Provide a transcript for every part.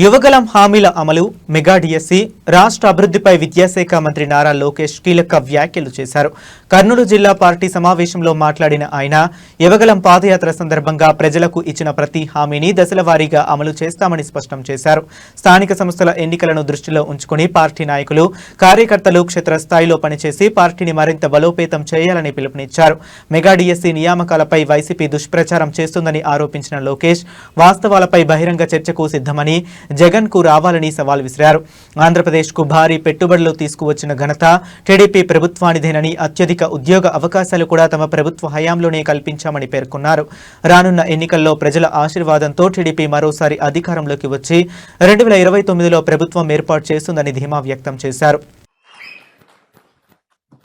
యువగలం హామీల అమలు, mega DSC, రాష్ట్ర అభివృద్ధిపై విద్యాశాఖ మంత్రి నారా లోకేష్ కీలక వ్యాఖ్యలు చేశారు. కర్నూలు జిల్లా పార్టీ సమావేశంలో మాట్లాడిన ఆయన యువగలం పాదయాత్ర సందర్భంగా ప్రజలకు ఇచ్చిన ప్రతి హామీని దశల వారీగా అమలు చేస్తామని స్పష్టం చేశారు. స్థానిక సంస్థల ఎన్నికలను దృష్టిలో ఉంచుకుని పార్టీ నాయకులు, కార్యకర్తలు క్షేత్రస్థాయిలో పనిచేసి పార్టీని మరింత బలోపేతం చేయాలని పిలుపునిచ్చారు. మెగా డిఎస్సి నియామకాలపై వైసీపీ దుష్ప్రచారం చేస్తుందని ఆరోపించిన లోకేష్ వాస్తవాలపై బహిరంగ చర్చకు సిద్ధమని, జగన్ కు రావాలని సవాల్ విసిరారు. ఆంధ్రప్రదేశ్ కు భారీ పెట్టుబడులు తీసుకువచ్చిన ఘనత టీడీపీ ప్రభుత్వానిదేనని, అత్యధిక ఉద్యోగ అవకాశాలు కూడా తమ ప్రభుత్వ హయాంలోనే కల్పించామని పేర్కొన్నారు. రానున్న ఎన్నికల్లో ప్రజల ఆశీర్వాదంతో టీడీపీ మరోసారి అధికారంలోకి వచ్చి 2029లో ప్రభుత్వం ఏర్పాటు చేస్తుందని ధీమా వ్యక్తం చేశారు.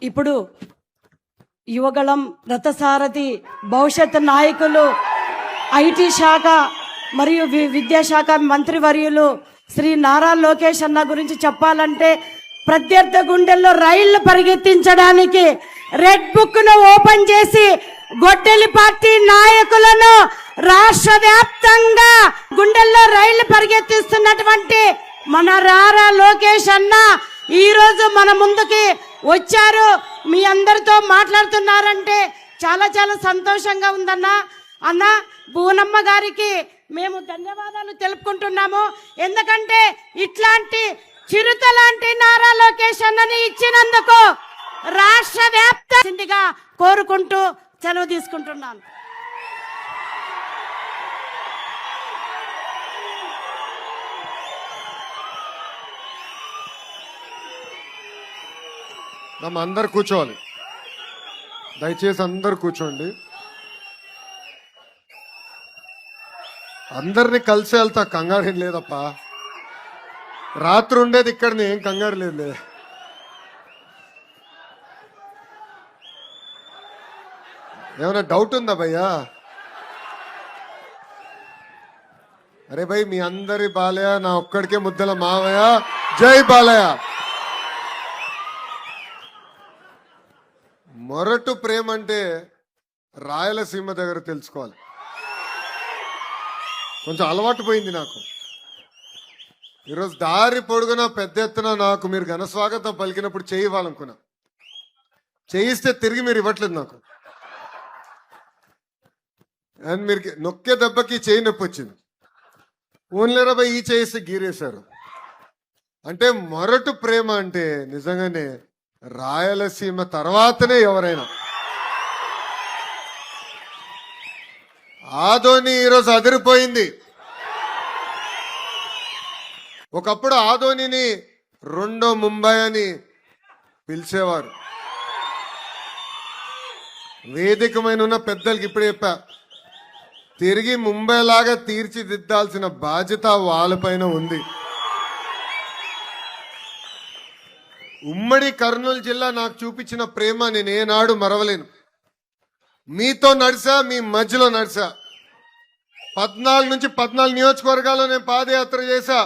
ఇప్పుడు యువగళం, రథసారథి, భవిష్యత్ నాయకులు, ఐటీ శాఖ మరియు విద్యాశాఖ మంత్రివర్యులు శ్రీ నారా లోకేష్ అన్న గురించి చెప్పాలంటే ప్రత్యర్థి గుండెల్లో రైళ్లు పరిగెత్తించడానికి రెడ్ బుక్ ను ఓపెన్ చేసి గొడ్డలి పార్టీ నాయకులను రాష్ట్ర వ్యాప్తంగా గుండెల్లో రైళ్లు పరిగెత్తిస్తున్నటువంటి మన నారా లోకేష్ అన్న ఈ రోజు మన ముందుకి వచ్చారు. మీ అందరితో మాట్లాడుతున్నారంటే చాలా చాలా సంతోషంగా ఉందన్నా. అన్న భువనమ్మ గారికి మేము ధన్యవాదాలు తెలుపుకుంటున్నాము. ఎందుకంటే ఇట్లాంటి చిరుత లాంటి నారా లోకేష్ అన్నని ఇచ్చినందుకు రాష్ట్ర వ్యాప్తంగా కోరుకుంటూ సెలవు తీసుకుంటున్నాను. అందరు కూర్చోవాలి, దయచేసి అందరు కూర్చోండి. అందరినీ కలిసి వెళ్తా, కంగారు ఏం లేదప్పా. రాత్రి ఉండేది ఇక్కడ, ఏం కంగారు లేదు. ఏమైనా డౌట్ ఉందా భయ్యా? అరే భయ్, మీ అందరి బాలయ్య, నా ఒక్కడికే ముద్దల మావయ్య. జై బాలయ్య. మొరటు ప్రేమ అంటే రాయలసీమ దగ్గర తెలుసుకోవాలి. కొంచెం అలవాటు పోయింది నాకు. ఈరోజు దారి పొడుగున పెద్ద ఎత్తున నాకు మీరు ఘన స్వాగతం పలికినప్పుడు చేయివ్వాలనుకున్నా. చేయిస్తే తిరిగి మీరు ఇవ్వట్లేదు నాకు. అండ్ మీరు నొక్కే దెబ్బకి చేయి నొప్పి వచ్చింది. ఓన్లేరా భయ్, ఈ చేయిస్తే గీరేశారు. అంటే మొరటు ప్రేమ అంటే నిజంగానే రాయలసీమ తర్వాతనే ఎవరైనా. ఆదోని ఈరోజు అదిరిపోయింది. ఒకప్పుడు ఆదోనిని రెండో ముంబై అని పిలిచేవారు. వేదికమైన ఉన్న పెద్దలకి ఇప్పుడు చెప్పా, తిరిగి ముంబై లాగా తీర్చిదిద్దాల్సిన బాధ్యత వాళ్ళపైన ఉంది. ఉమ్మడి కర్నూలు జిల్లా నాకు చూపించిన ప్రేమ నేను ఏనాడు మరవలేను. మీతో నడిచా, మీ మధ్యలో నడిచా. 14 నుంచి 14 నియోజకవర్గాల్లో నేను పాదయాత్ర చేశా.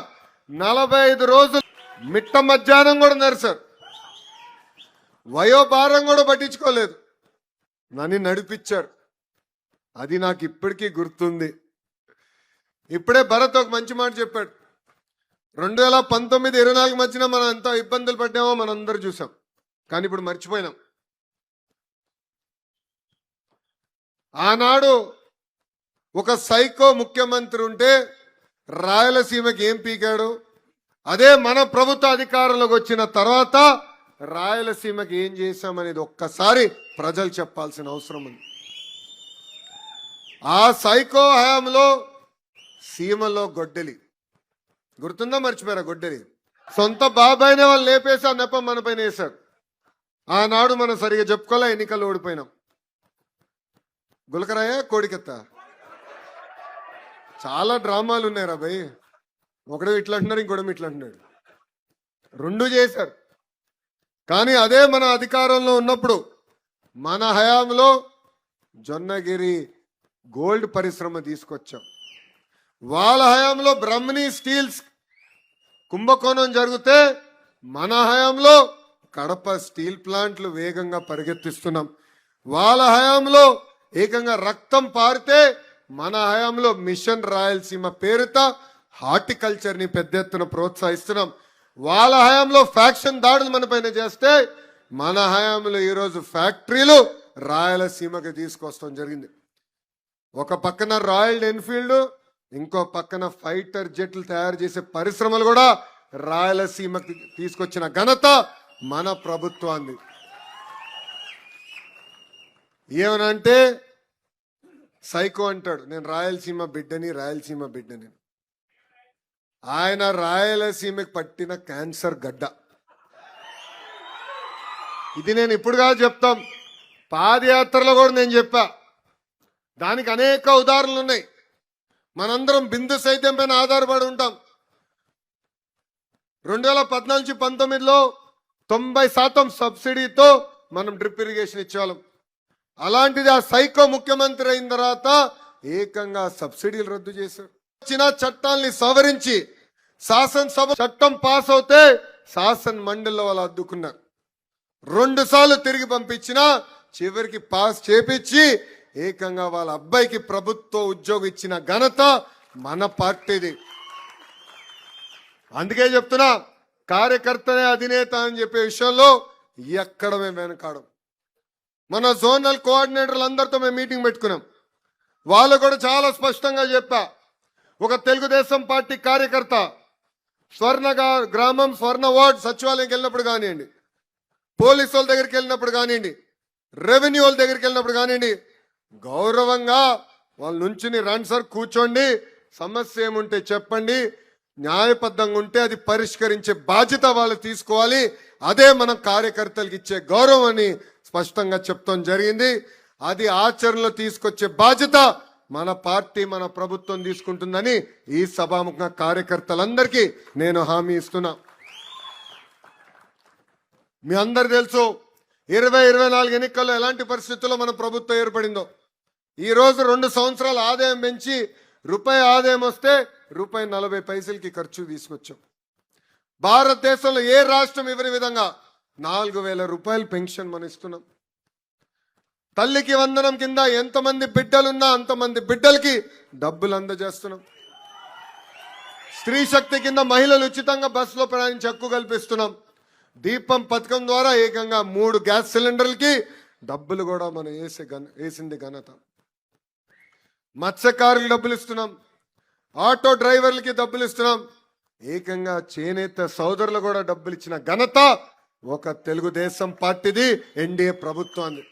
45 రోజులు మిట్ట మధ్యాహ్నం కూడా నడిచారు. వయోభారం కూడా పట్టించుకోలేదు, నన్ను నడిపించారు. అది నాకు ఇప్పటికీ గుర్తుంది. ఇప్పుడే భరత్ ఒక మంచి మాట చెప్పాడు. 2019-24 మధ్యన మనం ఎంత ఇబ్బందులు పడ్డామో మనం అందరూ చూసాం. కానీ ఇప్పుడు మర్చిపోయినాం. ఆనాడు ఒక సైకో ముఖ్యమంత్రి ఉంటే రాయలసీమకి ఏం పీకాడు, అదే మన ప్రభుత్వ అధికారంలోకి వచ్చిన తర్వాత రాయలసీమకి ఏం చేశామనేది ఒక్కసారి ప్రజలు చెప్పాల్సిన అవసరం ఉంది. ఆ సైకో హయాంలో సీమలో గొడ్డలి గుర్తుందా? మర్చిపోయారా? గొడ్డలి సొంత బాబాయినే వాళ్ళు లేపేసి ఆ నెపం మన పైన వేశారు. ఆనాడు మనం సరిగా చెప్పుకోలే, ఎన్నికల్లో ఓడిపోయినాం. గులకరాయ కోడికెత్త చాలా డ్రామాలు ఉన్నాయి రా భయ్. ఒకడు ఇట్లా అంటున్నారు, ఇంకోటి ఇట్లా అంటున్నాడు. రెండు చేశారు. కానీ అదే మన అధికారంలో ఉన్నప్పుడు మన హయాంలో జొన్నగిరి గోల్డ్ పరిశ్రమ తీసుకొచ్చాం. వాళ్ళ హయాంలో బ్రహ్మణి స్టీల్స్ కుంభకోణం జరిగితే మన హయాంలో కడప స్టీల్ ప్లాంట్లు వేగంగా పరిగెత్తిస్తున్నాం. వాళ్ళ హయాంలో ఏకంగా రక్తం పారితే మన హయాంలో మిషన్ రాయలసీమ పేరుతో హార్టికల్చర్ని పెద్ద ఎత్తున ప్రోత్సహిస్తున్నాం. వాళ్ళ హయాంలో ఫ్యాక్షన్ దాడులు మన పైన చేస్తే మన హయాంలో ఈరోజు ఫ్యాక్టరీలు రాయలసీమకి తీసుకొస్తాం జరిగింది. ఒక పక్కన రాయల్ ఎన్ఫీల్డ్, ఇంకో పక్కన ఫైటర్ జెట్లు తయారు చేసే పరిశ్రమలు కూడా రాయలసీమకి తీసుకొచ్చిన ఘనత మన ప్రభుత్వాన్ని. ఏమనంటే సైకో అంటాడు, నేను రాయలసీమ బిడ్డని. ఆయన రాయలసీమకి పట్టిన క్యాన్సర్ గడ్డ. ఇది నేను ఇప్పుడుగా చెప్తాం, పాదయాత్రలో కూడా నేను చెప్పా. దానికి అనేక ఉదాహరణలు ఉన్నాయి. మనందరం బిందు సైతం పైన ఆధారపడి ఉంటాం. 2014-19లో 90% సబ్సిడీతో మనం డ్రిప్ ఇరిగేషన్ ఇచ్చేవాళ్ళం. అలాంటిది ఆ సైకో ముఖ్యమంత్రి అయిన తర్వాత ఏకంగా సబ్సిడీలు రద్దు చేశారు. చిన్న చట్టాల్ని సవరించి శాసనసభ చట్టం పాస్ అవుతే శాసన మండలిలో వాళ్ళు అడ్డుకున్నారు. 2 సార్లు తిరిగి పంపించినా చివరికి పాస్ చేపించి ఏకంగా వాళ్ళ అబ్బాయికి ప్రభుత్వ ఉద్యోగం ఇచ్చిన ఘనత మన పార్టీది. అందుకే చెప్తున్నా, కార్యకర్తనే అధినేత అని చెప్పే విషయంలో ఎక్కడ మేము వెనకాడం. మన జోనల్ కోఆర్డినేటర్లు అందరితో మేము మీటింగ్ పెట్టుకున్నాం. వాళ్ళు కూడా చాలా స్పష్టంగా చెప్పా, ఒక తెలుగుదేశం పార్టీ కార్యకర్త స్వర్ణ గ్రామం, స్వర్ణ వార్డ్ సచివాలయంకి వెళ్ళినప్పుడు కానివ్వండి, పోలీసు వాళ్ళ దగ్గరికి వెళ్ళినప్పుడు కానివ్వండి, రెవెన్యూ వాళ్ళ దగ్గరికి వెళ్ళినప్పుడు కానివ్వండి, గౌరవంగా వాళ్ళ నుంచుని రండి సార్, కూర్చోండి, సమస్య ఏముంటే చెప్పండి, న్యాయబద్ధంగా ఉంటే అది పరిష్కరించే బాధ్యత వాళ్ళు తీసుకోవాలి, అదే మనం కార్యకర్తలకు ఇచ్చే గౌరవం అని స్పష్టంగా చెప్తాం జరిగింది. అది ఆచరణలో తీసుకొచ్చే బాధ్యత మన పార్టీ, మన ప్రభుత్వం తీసుకుంటుందని ఈ సభాముఖంగా కార్యకర్తలందరికీ నేను హామీ ఇస్తున్నా. మీ అందరు తెలుసు, 2024 ఎన్నికల్లో ఎలాంటి పరిస్థితుల్లో మన ప్రభుత్వం ఏర్పడిందో. ఈ రోజు 2 సంవత్సరాల ఆదాయం పెంచి రూపాయి ఆదాయం వస్తే ₹40 ఖర్చు తీసుకొచ్చాం. భారతదేశంలో ఏ రాష్ట్రం ఇవ్వని విధంగా ₹4000 పెన్షన్ మనం ఇస్తున్నాం. తల్లికి వందనం కింద ఎంతమంది బిడ్డలున్నా అంతమంది బిడ్డలకి డబ్బులు అందజేస్తున్నాం. స్త్రీ శక్తి కింద మహిళలు ఉచితంగా బస్సులో ప్రయాణించి హక్కు కల్పిస్తున్నాం. దీపం పథకం ద్వారా ఏకంగా 3 గ్యాస్ సిలిండర్లకి డబ్బులు కూడా మనం వేసింది ఘనత. మత్స్యకారులకు డబ్బులు ఇస్తున్నాం, ఆటో డ్రైవర్లకి డబ్బులు ఇస్తున్నాం, ఏకంగా చేనేత సోదరులు కూడా డబ్బులు ఇచ్చిన ఘనత ఒక తెలుగుదేశం పార్టీది, ఎన్డీఏ ప్రభుత్వాన్ని.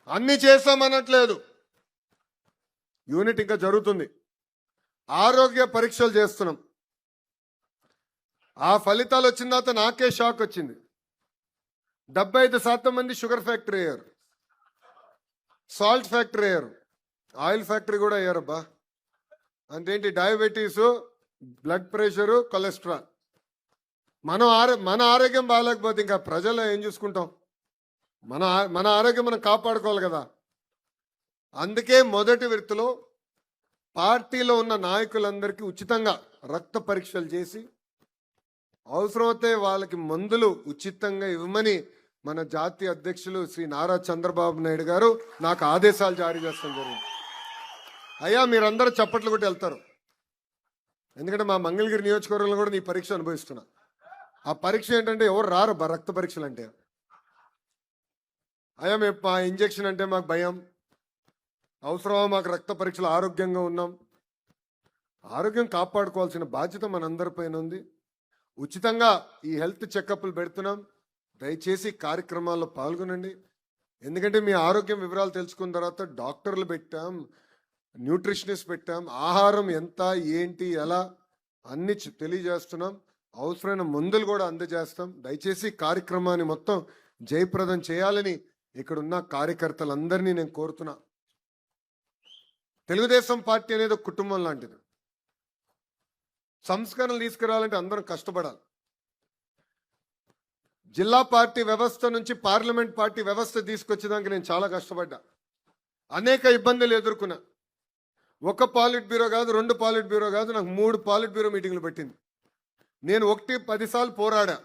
అన్ని చేస్తామనట్లేదు, యూనిట్ ఇంకా జరుగుతుంది. ఆరోగ్య పరీక్షలు చేస్తున్నాం. ఆ ఫలితాలు వచ్చిన తర్వాత నాకే షాక్ వచ్చింది. 75% మంది షుగర్ ఫ్యాక్టరీ అయ్యారు, సాల్ట్ ఫ్యాక్టరీ అయ్యారు, ఆయిల్ ఫ్యాక్టరీ కూడా అయ్యారబ్బా. అంతేంటి, డయాబెటీసు, బ్లడ్ ప్రెషరు, కొలెస్ట్రాల్. మన ఆరోగ్యం బాగాలేకపోతే ఇంకా ప్రజలు ఏం చూసుకుంటాం? మన ఆరోగ్యం మనం కాపాడుకోవాలి కదా. అందుకే మొదటి విడతలో పార్టీలో ఉన్న నాయకులందరికీ ఉచితంగా రక్త పరీక్షలు చేసి అవసరమైతే వాళ్ళకి మందులు ఉచితంగా ఇవ్వమని మన జాతీయ అధ్యక్షులు శ్రీ నారా చంద్రబాబు నాయుడు గారు నాకు ఆదేశాలు జారీ చేస్తాం జరిగింది. అయ్యా, మీరందరూ చప్పట్లు కొట్టి వెళ్తారు, ఎందుకంటే మా మంగళగిరి నియోజకవర్గంలో కూడా నీ పరీక్ష అనుభవిస్తున్నా. ఆ పరీక్ష ఏంటంటే ఎవరు రారు రక్త పరీక్షలు అంటే. అయ్యా, మేము ఆ ఇంజెక్షన్ అంటే మాకు భయం, అవసరమా మాకు రక్త పరీక్షలు, ఆరోగ్యంగా ఉన్నాం. ఆరోగ్యం కాపాడుకోవాల్సిన బాధ్యత మనందరిపైన ఉంది. ఉచితంగా ఈ హెల్త్ చెకప్లు పెడుతున్నాం. దయచేసి కార్యక్రమాల్లో పాల్గొనండి. ఎందుకంటే మీ ఆరోగ్యం వివరాలు తెలుసుకున్న తర్వాత డాక్టర్లు పెట్టాం, న్యూట్రిషనిస్ట్ పెట్టాం, ఆహారం ఎంత, ఏంటి, ఎలా అన్ని తెలియజేస్తున్నాం. అవసరమైన మందులు కూడా అందజేస్తాం. దయచేసి కార్యక్రమాన్ని మొత్తం జయప్రదం చేయాలని ఇక్కడున్న కార్యకర్తలందరినీ నేను కోరుతున్నా. తెలుగుదేశం పార్టీ అనేది ఒక కుటుంబం లాంటిది. సంస్కరణలు తీసుకురావాలంటే అందరం కష్టపడాలి. జిల్లా పార్టీ వ్యవస్థ నుంచి పార్లమెంట్ పార్టీ వ్యవస్థ తీసుకొచ్చేదానికి నేను చాలా కష్టపడ్డా. అనేక ఇబ్బందులు ఎదుర్కొన్నా. ఒక పాలిట్ బ్యూరో కాదు, 2 పాలిట్ బ్యూరో కాదు, నాకు 3 పాలిట్ బ్యూరో మీటింగ్లు పెట్టింది. నేను 1-10 సార్లు పోరాడా.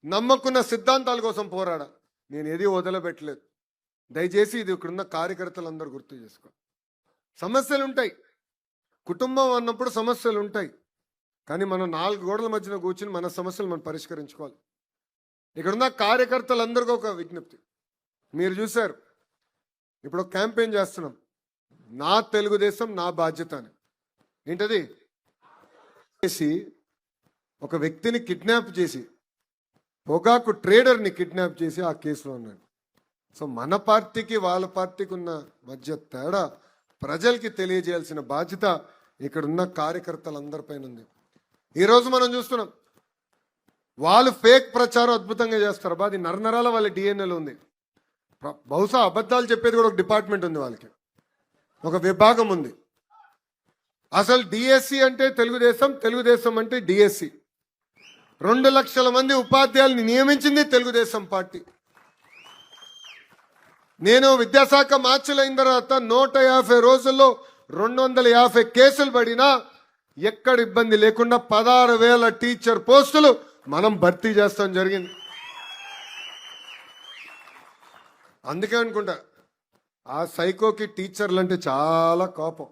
నమ్మకున్న సిద్ధాంతాల కోసం పోరాడా. నేను ఏది వదలబెట్టలేదు. దయచేసి ఇది ఇక్కడున్న కార్యకర్తలందరూ గుర్తు చేసుకో. సమస్యలు ఉంటాయి, కుటుంబం అన్నప్పుడు సమస్యలు ఉంటాయి, కానీ మనం 4 గోడల మధ్యన కూర్చుని మన సమస్యలు మనం పరిష్కరించుకోవాలి. ఇక్కడున్న కార్యకర్తలందరికీ ఒక విజ్ఞప్తి. మీరు చూశారు, ఇప్పుడు ఒక క్యాంపెయిన్ చేస్తున్నాం, నా తెలుగుదేశం నా బాధ్యత అని. ఏంటది? చేసి ఒక వ్యక్తిని కిడ్నాప్ చేసి, పొగాకు ట్రేడర్ని కిడ్నాప్ చేసి ఆ కేసులో ఉన్నాడు. సో మన పార్టీకి వాళ్ళ పార్టీకి ఉన్న మధ్య తేడా ప్రజలకి తెలియజేయాల్సిన బాధ్యత ఇక్కడున్న కార్యకర్తలందరిపైన ఉంది. ఈరోజు మనం చూస్తున్నాం, వాళ్ళు ఫేక్ ప్రచారం అద్భుతంగా చేస్తారు. అది నరనరాల వాళ్ళ డిఎన్ఏలో ఉంది. బహుశా అబద్ధాలు చెప్పేది కూడా ఒక డిపార్ట్మెంట్ ఉంది, వాళ్ళకి ఒక విభాగం ఉంది. అసలు డిఎస్సి అంటే తెలుగుదేశం, తెలుగుదేశం అంటే డిఎస్సి. 2 లక్షల మంది ఉపాధ్యాయుల్ని నియమించింది తెలుగుదేశం పార్టీ. నేను విద్యాశాఖ మార్చులైన తర్వాత 150 రోజుల్లో 250 కేసులు పడినా ఎక్కడ ఇబ్బంది లేకుండా 16,000 టీచర్ పోస్టులు మనం భర్తీ చేస్తాం జరిగింది. అందుకే అనుకుంటా ఆ సైకోకి టీచర్లు అంటే చాలా కోపం.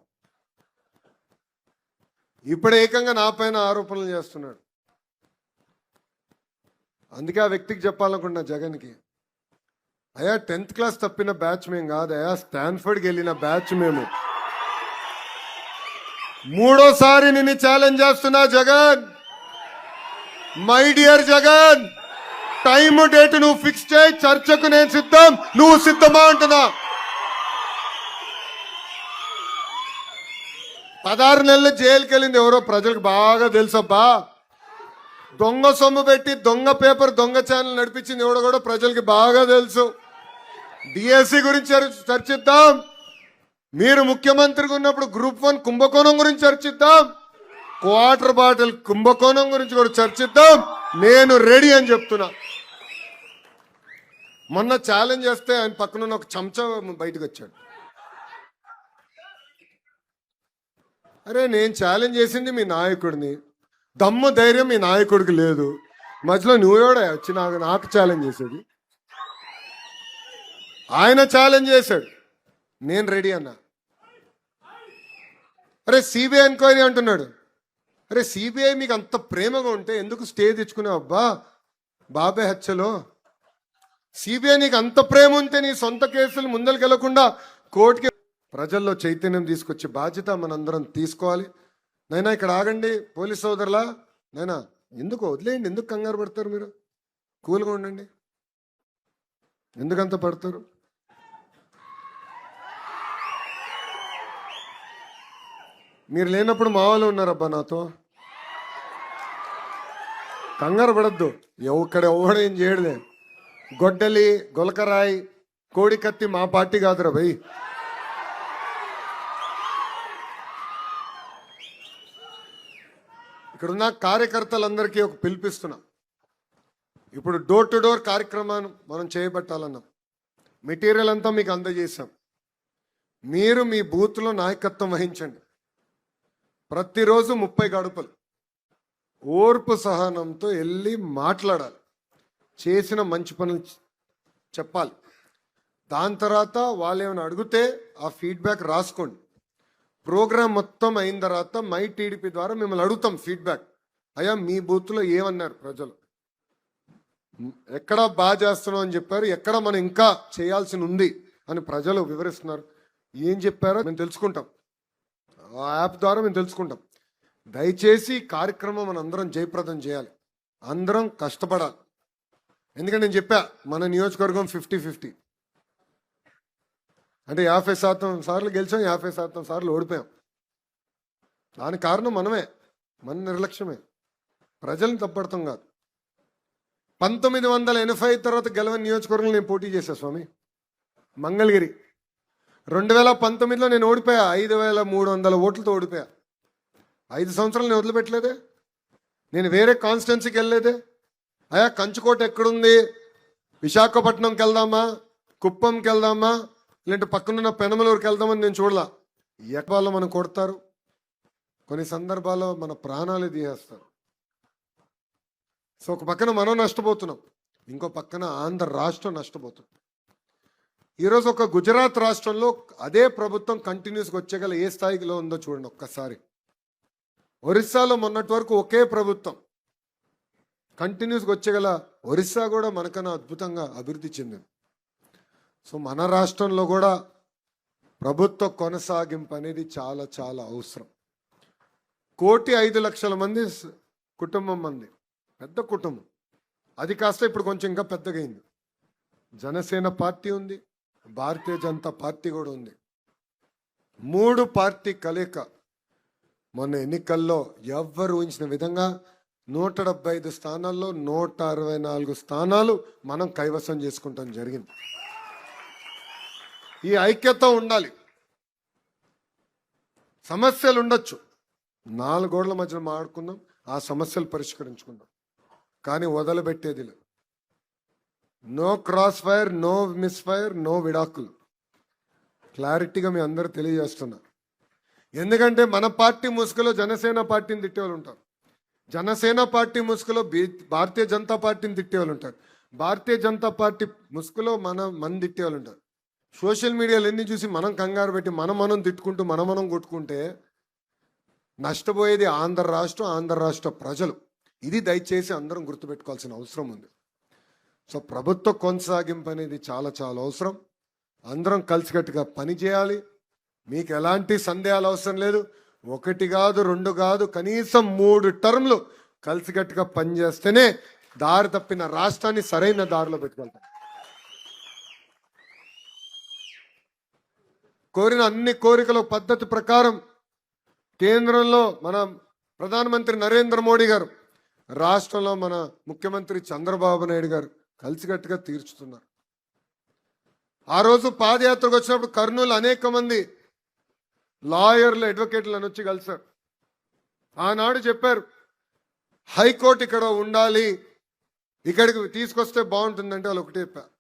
ఇప్పుడు ఏకంగా నా పైన ఆరోపణలు చేస్తున్నాడు. అందుకే ఆ వ్యక్తికి చెప్పాలనుకుంటున్నా, జగన్కి, అయ్యా 10th క్లాస్ తప్పిన బ్యాచ్ మేము కాదు, అయ్యా స్టాన్ఫర్డ్కి వెళ్ళిన బ్యాచ్ మేము. 3వ సారి నిన్ను ఛాలెంజ్ చేస్తున్నా Jagan. My dear Jagan, time date నువ్వు ఫిక్స్ చేయి, చర్చకు నేను సిద్ధం, నువ్వు సిద్ధమా అంటున్నా. 16 నెలలు జైలుకి వెళ్ళింది ఎవరో ప్రజలకు బాగా తెలుసబ్బా. దొంగ సొమ్ము పెట్టి దొంగ పేపర్, దొంగ ఛానల్ నడిపించింది ఎవడో కూడా ప్రజలకి బాగా తెలుసు. డిఎస్సి గురించి చర్చిద్దాం. మీరు ముఖ్యమంత్రిగా ఉన్నప్పుడు గ్రూప్ 1 కుంభకోణం గురించి చర్చిద్దాం. క్వార్టర్ బాటిల్ కుంభకోణం గురించి కూడా చర్చిద్దాం. నేను రెడీ అని చెప్తున్నా. మొన్న ఛాలెంజ్ చేస్తే ఆయన పక్కన ఒక చెంచా బయటకు వచ్చాడు. అరే నేను ఛాలెంజ్ చేసింది మీ నాయకుడిని, దమ్ము ధైర్యం మీ నాయకుడికి లేదు, మధ్యలో నువ్వేడా వచ్చి నాకు ఛాలెంజ్ చేసేది? ఆయన ఛాలెంజ్ చేశాడు, నేను రెడీ అన్నా. అరే సిబిఐ ఎంక్వైరీ అంటున్నాడు. అరే సిబిఐ మీకు అంత ప్రేమగా ఉంటే ఎందుకు స్టే తెచ్చుకున్నావు అబ్బా బాబాయ్ హత్యలో? సిబిఐ నీకు అంత ప్రేమ ఉంటే నీ సొంత కేసులు ముందరికి వెళ్లకుండా కోర్టుకి. ప్రజల్లో చైతన్యం తీసుకొచ్చే బాధ్యత మనందరం తీసుకోవాలి. నైనా ఇక్కడ ఆగండి పోలీస్ సోదరులా, నైనా ఎందుకు వదిలేయండి, ఎందుకు కంగారు పడతారు? మీరు కూల్గా ఉండండి, ఎందుకంత పడతారు? మీరు లేనప్పుడు మా వాళ్ళు ఉన్నారబ్బా నాతో. కంగారు పడద్దు, ఇక్కడ ఎవడేం చేయడలే. గొడ్డలి, గొలకరాయి, కోడి కత్తి మా పార్టీ కాదురా భయ్. ఇక్కడున్న కార్యకర్తలందరికీ ఒక పిలిపిస్తున్నా. ఇప్పుడు డోర్ టు డోర్ కార్యక్రమాన్ని మనం చేపట్టాలన్నాం. మెటీరియల్ అంతా మీకు అందజేశాం. మీరు మీ బూత్లో నాయకత్వం వహించండి. ప్రతిరోజు 30 గడపలు ఓర్పు సహనంతో వెళ్ళి మాట్లాడాలి, చేసిన మంచి పనులు చెప్పాలి. దాని తర్వాత వాళ్ళు ఏమైనా అడిగితే ఆ ఫీడ్బ్యాక్ రాసుకోండి. ప్రోగ్రామ్ మొత్తం అయిన తర్వాత మై టీడీపీ ద్వారా మిమ్మల్ని అడుగుతాం ఫీడ్బ్యాక్. అయ్యా మీ బూత్లో ఏమన్నారు ప్రజలు, ఎక్కడ బాగా చేస్తున్నాం అని చెప్పారు, ఎక్కడ మనం ఇంకా చేయాల్సి ఉంది అని ప్రజలు వివరిస్తున్నారు. ఏం చెప్పారో మేము తెలుసుకుంటాం, ఆ యాప్ ద్వారా మేము తెలుసుకుంటాం. దయచేసి కార్యక్రమం మన అందరం జయప్రదం చేయాలి, అందరం కష్టపడాలి. ఎందుకంటే నేను చెప్పా మన నియోజకవర్గం 50-50 అంటే 50% సార్లు గెలిచాం, 50% సార్లు ఓడిపోయాం. దానికి కారణం మనమే, మన నిర్లక్ష్యమే. ప్రజల్ని తప్పడతాం కాదు. 1985 తర్వాత గెలవని నియోజకవర్గంలో నేను పోటీ చేశా స్వామి, మంగళగిరి. 2019లో నేను ఓడిపోయా, 5,300 ఓట్లతో ఓడిపోయా. 5 సంవత్సరాలు నేను వదిలిపెట్టలేదే, నేను వేరే కాన్స్టిట్యున్సీకి వెళ్ళలేదే. అయ్యా కంచుకోట ఎక్కడుంది, విశాఖపట్నంకి వెళ్దామా, కుప్పంకి వెళ్దామా, లేదంటే పక్కనున్న పెనమలూరుకి వెళ్దామని నేను చూడలా. ఎక్కడాల్లో మనం కొడతారు, కొన్ని సందర్భాల్లో మన ప్రాణాలు తీసేస్తారు. సో ఒక పక్కన మనం నష్టపోతున్నాం, ఇంకో పక్కన ఆంధ్ర రాష్ట్రం నష్టపోతుంది. ఈరోజు ఒక గుజరాత్ రాష్ట్రంలో అదే ప్రభుత్వం కంటిన్యూస్గా వచ్చేగల ఏ స్థాయిలో ఉందో చూడండి ఒక్కసారి. ఒరిస్సాలో మొన్నటి వరకు ఒకే ప్రభుత్వం కంటిన్యూస్గా వచ్చేగల ఒరిస్సా కూడా మనకన్నా అద్భుతంగా అభివృద్ధి చెందింది. సో మన రాష్ట్రంలో కూడా ప్రభుత్వ కొనసాగింపు అనేది చాలా చాలా అవసరం. 1,05,00,000 మంది కుటుంబం మంది, పెద్ద కుటుంబం. అది కాస్త ఇప్పుడు కొంచెం ఇంకా పెద్దగా అయింది. జనసేన పార్టీ ఉంది, భారతీయ జనతా పార్టీ కూడా ఉంది. 3 పార్టీ కలయిక మొన్న ఎన్నికల్లో ఎవ్వరు ఊహించిన విధంగా 175 స్థానాల్లో 164 స్థానాలు మనం కైవసం చేసుకుంటాం జరిగింది. ఈ ఐక్యత ఉండాలి. సమస్యలు ఉండొచ్చు, 4 గోడల మధ్యన మాట్లాడుకుందాం, ఆ సమస్యలు పరిష్కరించుకుందాం, కానీ వదలబెట్టేది లేదు. No crossfire, no misfire, no విడాకులు. క్లారిటీగా మీ అందరూ తెలియజేస్తున్నా. ఎందుకంటే మన పార్టీ ముసుగులో జనసేన పార్టీని తిట్టేవాళ్ళు ఉంటారు, జనసేన పార్టీ ముసుగులో భారతీయ జనతా పార్టీని తిట్టేవాళ్ళు ఉంటారు, భారతీయ జనతా పార్టీ ముసుగులో మన తిట్టేవాళ్ళు ఉంటారు. సోషల్ మీడియాలో ఎన్ని చూసి మనం కంగారు పెట్టి మనం తిట్టుకుంటూ మనం కొట్టుకుంటే నష్టపోయేది ఆంధ్ర రాష్ట్ర ప్రజలు. ఇది దయచేసి అందరం గుర్తుపెట్టుకోవాల్సిన అవసరం ఉంది. సో ప్రభుత్వ కొనసాగింపు అనేది చాలా చాలా అవసరం. అందరం కలిసికట్టుగా పని చేయాలి. మీకు ఎలాంటి సందేహాలు అవసరం లేదు. 1 కాదు, 2 కాదు, కనీసం 3 టర్మ్లు కలిసికట్టుగా పనిచేస్తేనే దారి తప్పిన రాష్ట్రాన్ని సరైన దారిలో పెట్టుకెళ్తాం. కోరిన అన్ని కోరికల పద్ధతి ప్రకారం కేంద్రంలో మన ప్రధానమంత్రి నరేంద్ర మోడీ గారు, రాష్ట్రంలో మన ముఖ్యమంత్రి చంద్రబాబు నాయుడు గారు కలిసికట్టుగా తీర్చుతున్నారు. ఆ రోజు పాదయాత్రకు వచ్చినప్పుడు కర్నూలు అనేక మంది లాయర్లు, అడ్వకేట్లు అని వచ్చి కలిశారు. ఆనాడు చెప్పారు, హైకోర్టు ఇక్కడ ఉండాలి, ఇక్కడికి తీసుకొస్తే బాగుంటుందంటే వాళ్ళు ఒకటే చెప్పారు,